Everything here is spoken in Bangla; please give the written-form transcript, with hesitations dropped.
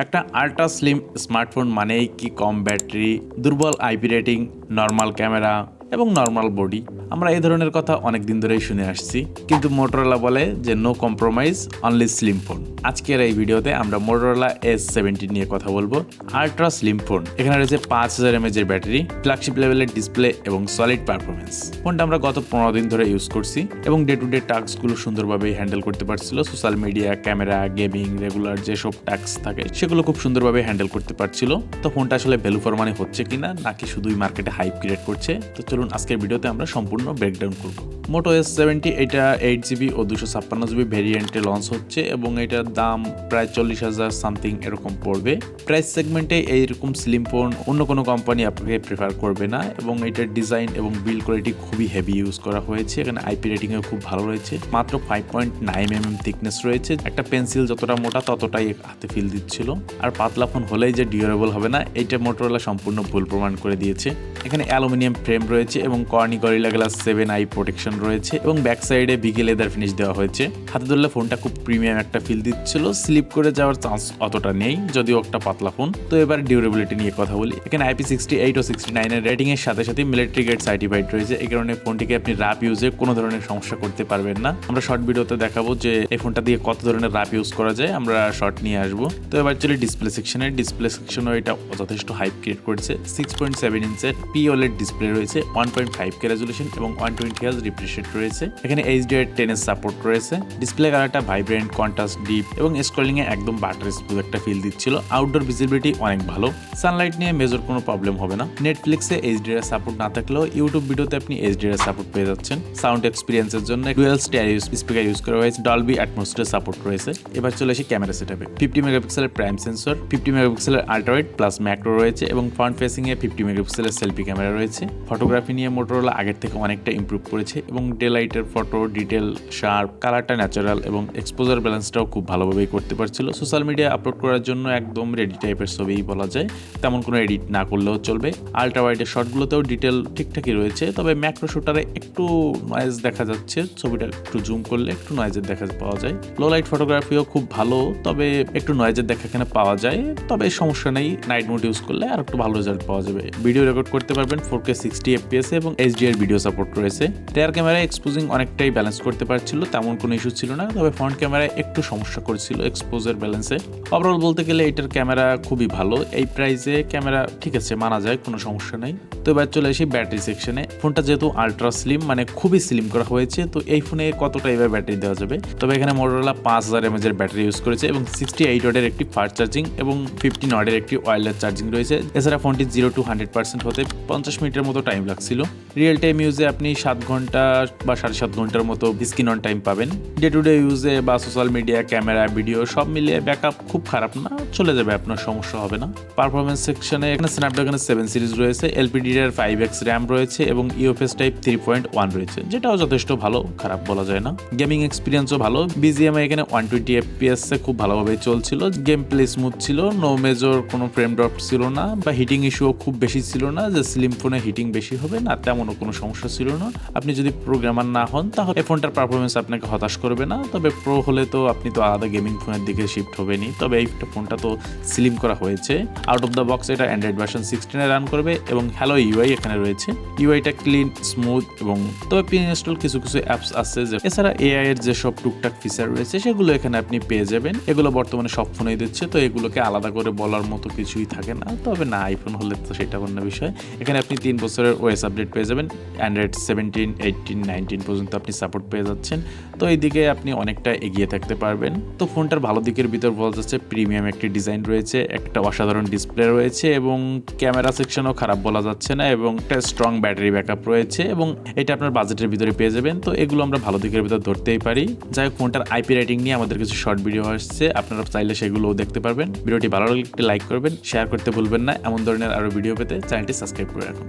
একটা আল্ট্রা স্লিম স্মার্টফোন মানেই কি কম ব্যাটারি, দুর্বল আইপি রেটিং, নর্মাল ক্যামেরা এবং নর্মাল বডি। আমরা এই ধরনের কথা অনেক দিন ধরেই শুনে আসছি, কিন্তু মোটরোলা বলে যে no compromise, only slim phone. আজকের এই ভিডিওতে আমরা মোটরোলা S70 নিয়ে কথা বলবো। আল্ট্রা স্লিম ফোন, এখানে রয়েছে 5000 mAh এর ব্যাটারি, ফ্ল্যাগশিপ লেভেলের ডিসপ্লে এবং সলিড পারফরমেন্স। ফোনটা আমরা গত 15 দিন ধরে ইউজ করছি এবং ডে টু ডে টাস্কগুলো সুন্দরভাবে হ্যান্ডেল করতে পারছিল। Social media, camera, gaming, regular যেসব টাস্ক থাকে সেগুলো খুব সুন্দরভাবে হ্যান্ডেল করতে পারছিল। তো ফোনটা আসলে ভ্যালু ফর মানি হচ্ছে কিনা, নাকি শুধুই মার্কেটে হাইপ ক্রিয়েট করছে, তো চলুন আজকের ভিডিওতে আমরা সম্পূর্ণ ব্রেকডাউন করব। মোটো S70 এটা 8GB ও 256GB ভেরিয়েন্টে লঞ্চ হচ্ছে এবং এটার দাম প্রায় 40,000 সামথিং এরকম পড়বে। প্রাইস সেগমেন্টে এইরকম স্লিম ফোন অন্য কোনো কোম্পানি আপনাকে প্রেফার করবে না এবং এটার ডিজাইন এবং বিল্ড কোয়ালিটি খুবই হেভি ইউজ করা হয়েছে। এখানে আইপি রেটিংও খুব ভালো রয়েছে, মাত্র 5.9 mm থিকনেস রয়েছে। একটা পেন্সিল যতটা মোটা ততটাই হাতে ফিল দিচ্ছিল। আর পাতলা ফোন হলেই যে ডিউরেবল হবে না, এইটা মোটরোলা সম্পূর্ণ ভুল প্রমাণ করে দিয়েছে। এখানে অ্যালুমিনিয়াম ফ্রেম রয়েছে এবং Carney gorilla glass 7i protection রয়েছে এবং ব্যাক সাইডে বিগে লেদার ফিনিশ দেওয়া হয়েছে। হাতে ধরলে ফোনটা খুব প্রিমিয়াম একটা ফিল দিচ্ছিল। স্লিপ করে যাওয়ার চান্স অতটা নেই, যদিও একটা পাতলা ফোন। তো এবার ডিউরেবিলিটি নিয়ে কথা বলি। এখানে IP68 ও 69 এর রেটিং এর সাথে সাথে মিলিটারি গ্রেড সার্টিফাইড রয়েছে। এই কারণে ফোনটিকে আপনি রাফ ইউজে কোনো ধরনের সমস্যা করতে পারবেন না। আমরা শর্ট ভিডিওতে দেখাবো যে এই ফোনটা দিয়ে কত ধরনের রাফ ইউজ করা যায়, আমরা শর্ট নিয়ে আসবো। তো এবার চলে ডিসপ্লে সেকশনে। ডিসপ্লে সেকশনও এটা যথেষ্ট হাইপ ক্রিয়েট করেছে। 6.7 ইঞ্চের OLED ডিসপ্লে রয়েছে, 1.5K রেজলিউশন এবং 120Hz রিফ্রেশ রেট রয়েছে। এখানে HDR10 এর সাপোর্ট রয়েছে। ডিসপ্লে কালারটা ভাইব্রেন্ট, কন্ট্রাস্ট, ডিপ এবং স্ক্রলিং এ একদম বাটার স্মুথ একটা ফিল দিচ্ছিল। আউটডোর ভিজিবিলিটি অনেক ভালো, সানলাইট নিয়ে মেজর কোনো প্রবলেম হবে না। নেটফ্লিক্সে HDR সাপোর্ট না থাকলেও ইউটিউব ভিডিওতে আপনি HDR সাপোর্ট পেয়ে যাচ্ছেন। সাউন্ড এক্সপিরিয়েন্সের জন্য ডুয়াল স্টেরিও স্পিকার ইউজ করা হয়েছে, ডলবি অ্যাটমসফিয়ার সাপোর্ট রয়েছে। এবার চলে আসি ক্যামেরা সেটআপে। 50 মেগাপিক্সেলের প্রাইম সেন্সর, 50 মেগাপিক্সেলের আল্ট্রা ওয়াইড প্লাস ম্যাক্রো রয়েছে এবং ফ্রন্ট ফেসিং এ 50 মেগাপিক্সেলের সেলফি ক্যামেরা রয়েছে। ফটোগ্রাফি নিয়ে মোটরোলা আগের থেকে অনেকটা ইমপ্রুভ করেছে এবং ডে লাইটের ফটো ডিটেল শার্প, কালারটা ন্যাচারাল এবং এক্সপোজার ব্যালেন্সটাও খুব ভালোভাবেই করতে পারছিল। সোশ্যাল মিডিয়া আপলোড করার জন্য একদম রেডি টাইপের ছবিই বলা যায়, তেমন কোনো এডিট না করলেও চলবে। আল্ট্রা ওয়াইডের শটগুলোতেও ডিটেল ঠিকঠাকই রয়েছে, তবে ম্যাক্রো শুটারে একটু নয়েজ দেখা যাচ্ছে। ছবিটা একটু জুম করলে একটু নয়েজের দেখা পাওয়া যায়। লো লাইট ফটোগ্রাফিও খুব ভালো, তবে একটু নয়েজের দেখা এখানে পাওয়া যায়, তবে সমস্যা নেই। নাইট মোড ইউজ করলে আর একটু ভালো রেজাল্ট পাওয়া যাবে। ভিডিও রেকর্ড করতে পারবেন 4K 60 FPS এবং HDR ভিডিও সাপোর্ট রয়েছে। রিয়ার ক্যামেরায় এক্সপোজিং অনেকটাই ব্যালেন্স করতে পারছিল, তেমন কোনো ইস্যু ছিল না, তবে ফ্রন্ট ক্যামেরায় একটু সমস্যা করেছিল এক্সপোজার ব্যালেন্সে। ওভারঅল বলতে গেলে এটার ক্যামেরা খুবই ভালো। এই প্রাইসে ক্যামেরা ঠিক আছে, মানা যায়, কোনো সমস্যা নাই। তো এবার চলে আসি ব্যাটারি সেকশনে। ফোনটা যেহেতু আল্ট্রা স্লিম, মানে খুবই স্লিম করা হয়েছে, তো এই ফোনে কতটা এবার ব্যাটারি দেওয়া যাবে? তবে এখানে মোটরোলা 5000 mAh এর ব্যাটারি ইউজ করেছে এবং 68 ওয়াটের একটি ফাস্ট চার্জিং এবং 15 ওয়াটের একটি ওয়্যারলেস চার্জিং রয়েছে। এছাড়া ফোনটি 0 to 100% হতে 50 মিনিটের মতো টাইম লাগছিল। রিয়েল টাইম ইউজে আপনি 7 ঘন্টা বা 7.5 ঘন্টার মতো স্ক্রিন অন টাইম পাবেন। ডে টু ডে ইউজে বা সোশ্যাল মিডিয়া, ক্যামেরা, ভিডিও সব মিলিয়ে ব্যাকআপ খুব খারাপ না, চলে যাবে, আপনার সমস্যা হবে না। পারফরমেন্স সেকশনে এখানে স্ন্যাপড্রাগনের 7 সিরিজ রয়েছে, LPDDR5X র্যাম রয়েছে এবং UFS টাইপ 3.1 রয়েছে, যেটাও যথেষ্ট ভালো, খারাপ বলা যায় না। গেমিং এক্সপিরিয়েন্সও ভালো। BGMI এখানে 120 FPS এ খুব ভালোভাবে চলছিল। গেম প্লে স্মুথ ছিল, নো মেজর কোনো ফ্রেম ড্রপ ছিল না বা হিটিং ইস্যুও খুব বেশি ছিল না, যে স্লিম ফোনে হিটিং বেশি হবে না তেমনও কোনো সমস্যা ছিল না। আপনি যদি প্রোগ্রামার না হন তাহলে এই ফোনটার পারফরমেন্স আপনাকে হতাশ করবে না, তবে প্রো হলে তো আপনি তো আলাদা গেমিং ফোনের দিকে শিফট হবেনই। তবে এই ফোনটা তো স্লিম করা হয়েছে। আউট অফ দ্য বক্স এটা অ্যান্ড্রয়েড ভার্সন 16 এ রান করবে এবং হ্যালো ইউআই এখানে রয়েছে। ইউআইটা ক্লিন, স্মুথ এবং তবে প্রি ইনস্টল কিছু কিছু অ্যাপস আছে। এছাড়া এআই এর যেসব টুকটাক ফিচার রয়েছে সেগুলো এখানে আপনি পেয়ে যাবেন। এগুলো বর্তমানে সব ফোনেই দিচ্ছে, তো এগুলোকে আলাদা করে বলার মতো কিছুই থাকে না। তবে না, আইফোন হলে তো সেটা অন্য বিষয়। এখানে আপনি 3 বছরের ওএস আপডেট পেয়ে যাবেন। অ্যান্ড্রয়েড 17, 18, 19 পর্যন্ত আপনি সাপোর্ট পেয়ে যাচ্ছেন, তো এই দিকে আপনি অনেকটা এগিয়ে থাকতে পারবেন। তো ফোনটার ভালো দিকের ভিতর বলা যাচ্ছে প্রিমিয়াম একটি ডিজাইন রয়েছে, একটা অসাধারণ ডিসপ্লে রয়েছে এবং ক্যামেরা সেকশনও খারাপ বলা যাচ্ছে না এবং একটা স্ট্রং ব্যাটারি ব্যাকআপ রয়েছে এবং এটা আপনার বাজেটের ভিতরে পেয়ে যাবেন। তো এগুলো আমরা ভালো দিকের ভিতর ধরতেই পারি। যাই হোক, ফোনটার আইপি রেটিং নিয়ে আমাদের কিছু শর্ট ভিডিও আসছে, আপনারা চাইলে সেগুলোও দেখতে পারবেন। ভিডিওটি ভালো লাগলে একটি লাইক করবেন, শেয়ার করতে ভুলবেন না। এমন ধরনের আরো ভিডিও পেতে চ্যানেলটি সাবস্ক্রাইব করে রাখুন।